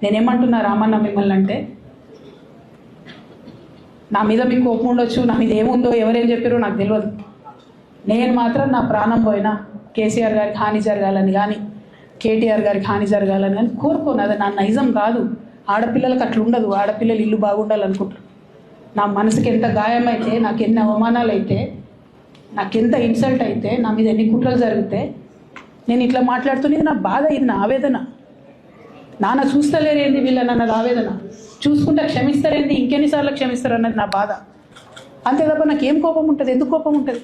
నేనేమంటున్నా రామన్న మిమ్మల్ని అంటే, నా మీద మీకు కోపం ఉండొచ్చు, నా మీద ఏముందో ఎవరేం చెప్పారో నాకు తెలియదు. నేను మాత్రం నా ప్రాణం పోయినా కేసీఆర్ గారికి హాని జరగాలని కానీ కేటీఆర్ గారికి హాని జరగాలని కానీ కోరుకోను. అది నా నైజం కాదు. ఆడపిల్లలకు అట్లా ఉండదు. ఆడపిల్లలు ఇల్లు బాగుండాలనుకుంటారు. నా మనసుకి ఎంత గాయమైతే, నాకు ఎన్ని అవమానాలు అయితే, నాకెంత ఇన్సల్ట్ అయితే, నా మీద ఎన్ని కుట్రలు జరిగితే నేను ఇట్లా మాట్లాడుతున్నది నా బాధ, ఇది నా ఆవేదన. నాన్న చూస్తలేరేంది వీళ్ళనన్నది ఆవేదన, చూసుకుంటే క్షమిస్తారేంది ఇంకెన్నిసార్లు క్షమిస్తారు అన్నది నా బాధ. అంతే తప్ప నాకేం కోపం ఉంటుంది? ఎందుకు కోపం ఉంటుంది?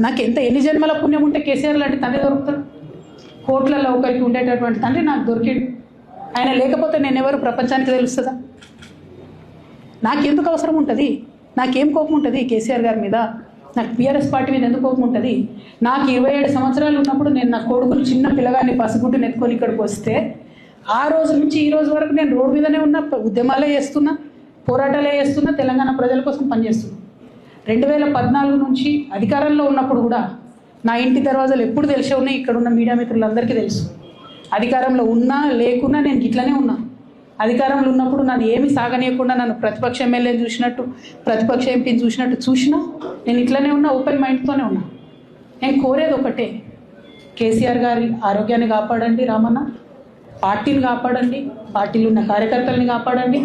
నాకు ఎన్ని జన్మల పుణ్యం ఉంటే కేసీఆర్ లాంటి తండ్రి దొరుకుతాడు? కోట్లలో ఒకరికి ఉండేటటువంటి తండ్రి నాకు దొరికిండు. ఆయన లేకపోతే నేనెవరు ప్రపంచానికి తెలుస్తుందా? నాకెందుకు అవసరం ఉంటుంది? నాకేం కోపం ఉంటుంది కేసీఆర్ గారి మీద? నాకు టీఆర్ఎస్ పార్టీ మీద ఎందుకు కోపం ఉంటుంది? నాకు 27 సంవత్సరాలు ఉన్నప్పుడు నేను నా కొడుకుని చిన్న పిల్లగాన్ని పసిగుడ్డుని ఎత్తుకొని ఇక్కడికి వస్తే ఆ రోజు నుంచి ఈ రోజు వరకు నేను రోడ్డు మీదనే ఉన్నా, ఉద్యమాలే చేస్తున్నా, పోరాటాలే చేస్తున్నా, తెలంగాణ ప్రజల కోసం పనిచేస్తున్నా. 2014 నుంచి అధికారంలో ఉన్నప్పుడు కూడా నా ఇంటి దర్వాజాలు ఎప్పుడు తెలిసే ఉన్నాయి. ఇక్కడ ఉన్న మీడియా మిత్రులందరికీ తెలుసు. అధికారంలో ఉన్నా లేకున్నా నేను ఇట్లనే ఉన్నా. అధికారంలో ఉన్నప్పుడు నన్ను ఏమి సాగనీయకుండా నన్ను ప్రతిపక్ష ఎమ్మెల్యేని చూసినట్టు, ప్రతిపక్ష ఎంపీని చూసినా నేను ఇట్లనే ఉన్నా, ఓపెన్ మైండ్తోనే ఉన్నా. నేను కోరేది ఒకటే, కేసీఆర్ గారి ఆరోగ్యాన్ని కాపాడండి రామన్న, పార్టీని కాపాడండి, పార్టీలో ఉన్న కార్యకర్తల్ని కాపాడండి,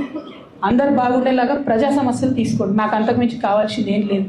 అందరు బాగుండేలాగా ప్రజా సమస్యలు తీసుకోండి. నాకు అంతకుమించి కావాల్సింది ఏం లేదు.